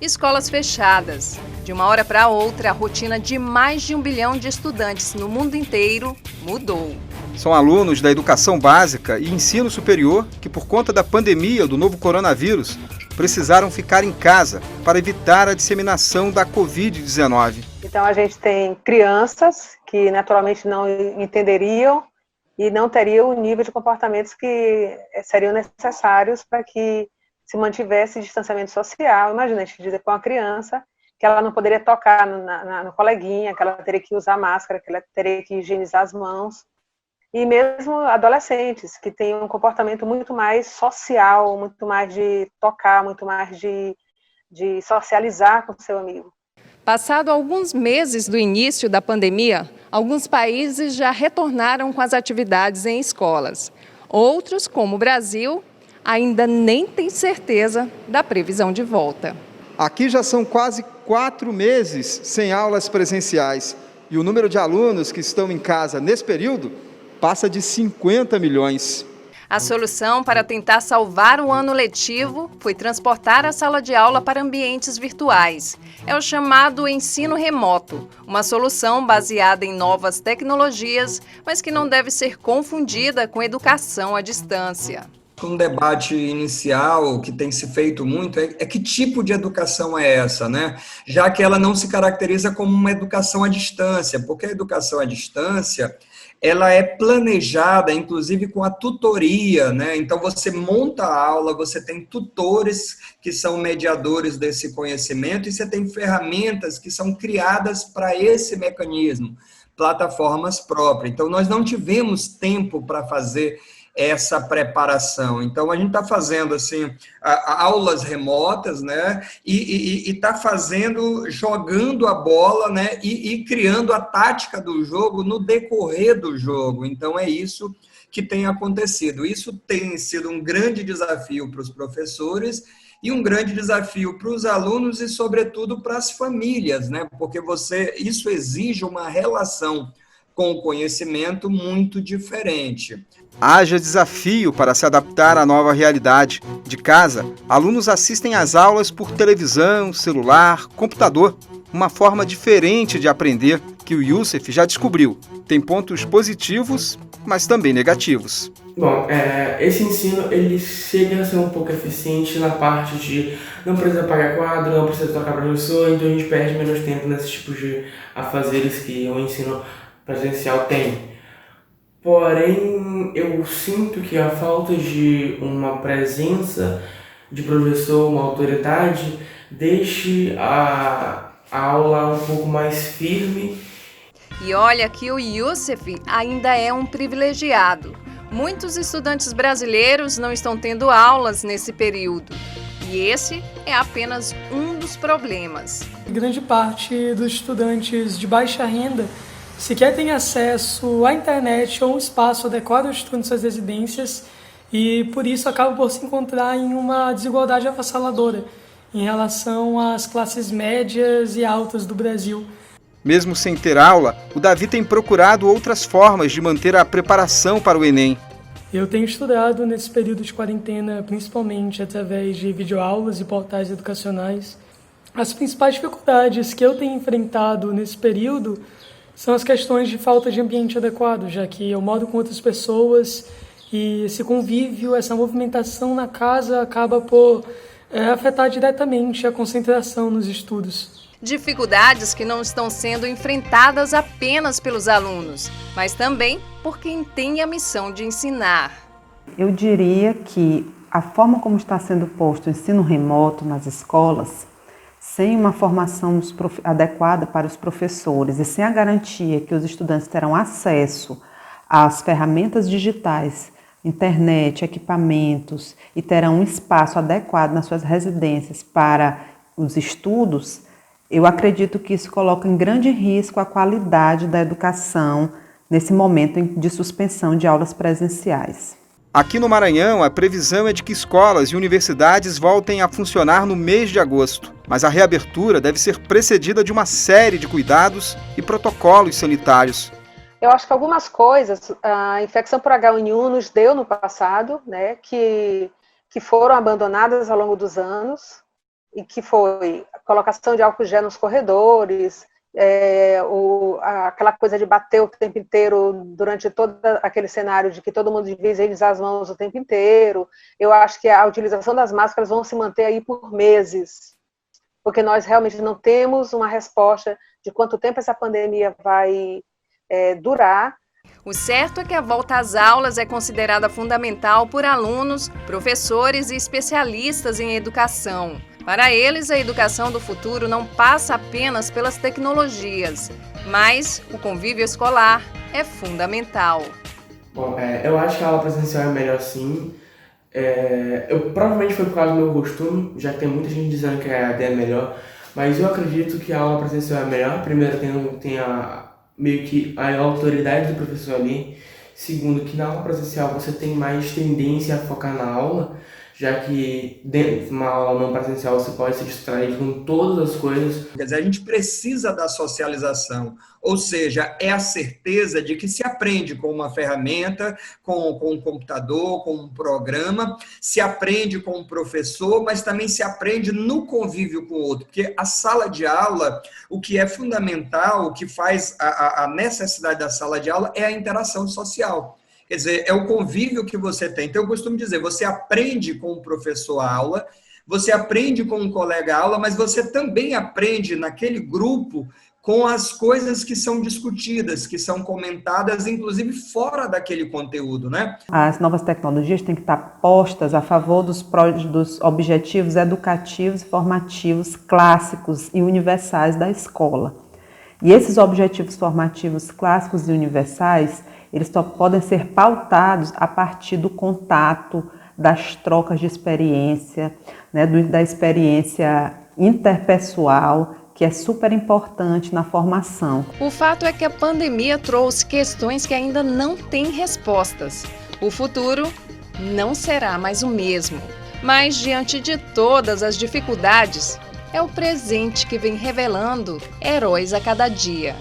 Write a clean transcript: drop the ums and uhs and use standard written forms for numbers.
Escolas fechadas. De uma hora para outra, a rotina de mais de 1 bilhão de estudantes no mundo inteiro mudou. São alunos da educação básica e ensino superior que, por conta da pandemia do novo coronavírus, precisaram ficar em casa para evitar a disseminação da Covid-19. Então a gente tem crianças que naturalmente não entenderiam e não teriam o nível de comportamentos que seriam necessários para que se mantivesse distanciamento social. Imagina, a gente dizer para uma criança que ela não poderia tocar no coleguinha, que ela teria que usar máscara, que ela teria que higienizar as mãos. E mesmo adolescentes, que têm um comportamento muito mais social, muito mais de tocar, muito mais de socializar com o seu amigo. Passado alguns meses do início da pandemia, alguns países já retornaram com as atividades em escolas. Outros, como o Brasil, ainda nem têm certeza da previsão de volta. Aqui já são quase 4 meses sem aulas presenciais e o número de alunos que estão em casa nesse período passa de 50 milhões. A solução para tentar salvar o ano letivo foi transportar a sala de aula para ambientes virtuais. É o chamado ensino remoto, uma solução baseada em novas tecnologias, mas que não deve ser confundida com educação à distância. Um debate inicial que tem se feito muito é que tipo de educação é essa, né? Já que ela não se caracteriza como uma educação à distância, porque a educação à distância ela é planejada, inclusive, com a tutoria, né? Então, você monta a aula, você tem tutores que são mediadores desse conhecimento e você tem ferramentas que são criadas para esse mecanismo, plataformas próprias. Então, nós não tivemos tempo para fazer essa preparação. Então, a gente está fazendo, assim, aulas remotas, né, e está jogando a bola, né, e criando a tática do jogo no decorrer do jogo. Então, é isso que tem acontecido. Isso tem sido um grande desafio para os professores e um grande desafio para os alunos e, sobretudo, para as famílias, né, porque isso exige uma relação com o conhecimento muito diferente. Haja desafio para se adaptar à nova realidade. De casa, alunos assistem às aulas por televisão, celular, computador. Uma forma diferente de aprender que o Youssef já descobriu. Tem pontos positivos, mas também negativos. Bom, esse ensino ele chega a ser um pouco eficiente na parte de não precisa pagar quadro, não precisa tocar professor, então a gente perde menos tempo nesses tipos de afazeres que o ensino presencial tem. Porém, eu sinto que a falta de uma presença de professor, uma autoridade, deixe a aula um pouco mais firme. E olha que o Youssef ainda é um privilegiado. Muitos estudantes brasileiros não estão tendo aulas nesse período. E esse é apenas um dos problemas. Grande parte dos estudantes de baixa renda sequer tem acesso à internet ou um espaço adequado ao estudo em suas residências e, por isso, acaba por se encontrar em uma desigualdade avassaladora em relação às classes médias e altas do Brasil. Mesmo sem ter aula, o Davi tem procurado outras formas de manter a preparação para o Enem. Eu tenho estudado nesse período de quarentena, principalmente através de videoaulas e portais educacionais. As principais dificuldades que eu tenho enfrentado nesse período são as questões de falta de ambiente adequado, já que eu moro com outras pessoas e esse convívio, essa movimentação na casa acaba por afetar diretamente a concentração nos estudos. Dificuldades que não estão sendo enfrentadas apenas pelos alunos, mas também por quem tem a missão de ensinar. Eu diria que a forma como está sendo posto o ensino remoto nas escolas, sem uma formação adequada para os professores e sem a garantia que os estudantes terão acesso às ferramentas digitais, internet, equipamentos e terão um espaço adequado nas suas residências para os estudos, eu acredito que isso coloca em grande risco a qualidade da educação nesse momento de suspensão de aulas presenciais. Aqui no Maranhão, a previsão é de que escolas e universidades voltem a funcionar no mês de agosto, mas a reabertura deve ser precedida de uma série de cuidados e protocolos sanitários. Eu acho que algumas coisas, a infecção por H1N1 nos deu no passado, né, que foram abandonadas ao longo dos anos, e que foi a colocação de álcool gel nos corredores, aquela coisa de bater o tempo inteiro durante todo aquele cenário de que todo mundo devia higienizar as mãos o tempo inteiro. Eu acho que a utilização das máscaras vão se manter aí por meses, porque nós realmente não temos uma resposta de quanto tempo essa pandemia vai durar. O certo é que a volta às aulas é considerada fundamental por alunos, professores e especialistas em educação. Para eles, a educação do futuro não passa apenas pelas tecnologias, mas o convívio escolar é fundamental. Bom, eu acho que a aula presencial é melhor sim. Provavelmente foi por causa do meu costume, já que tem muita gente dizendo que a EAD é melhor, mas eu acredito que a aula presencial é melhor. Primeiro, tem meio que a autoridade do professor ali. Segundo, que na aula presencial você tem mais tendência a focar na aula, já que dentro de uma aula não presencial você pode se distrair com todas as coisas. Quer dizer, a gente precisa da socialização, ou seja, é a certeza de que se aprende com uma ferramenta, com um computador, com um programa, se aprende com um professor, mas também se aprende no convívio com o outro, porque a sala de aula, o que é fundamental, o que faz a necessidade da sala de aula é a interação social. Quer dizer, é o convívio que você tem. Então, eu costumo dizer, você aprende com o professor a aula, você aprende com um colega a aula, mas você também aprende naquele grupo com as coisas que são discutidas, que são comentadas, inclusive fora daquele conteúdo, né? As novas tecnologias têm que estar postas a favor dos objetivos educativos e formativos clássicos e universais da escola. E esses objetivos formativos clássicos e universais, eles só podem ser pautados a partir do contato, das trocas de experiência, né, da experiência interpessoal, que é super importante na formação. O fato é que a pandemia trouxe questões que ainda não têm respostas. O futuro não será mais o mesmo. Mas, diante de todas as dificuldades, é o presente que vem revelando heróis a cada dia.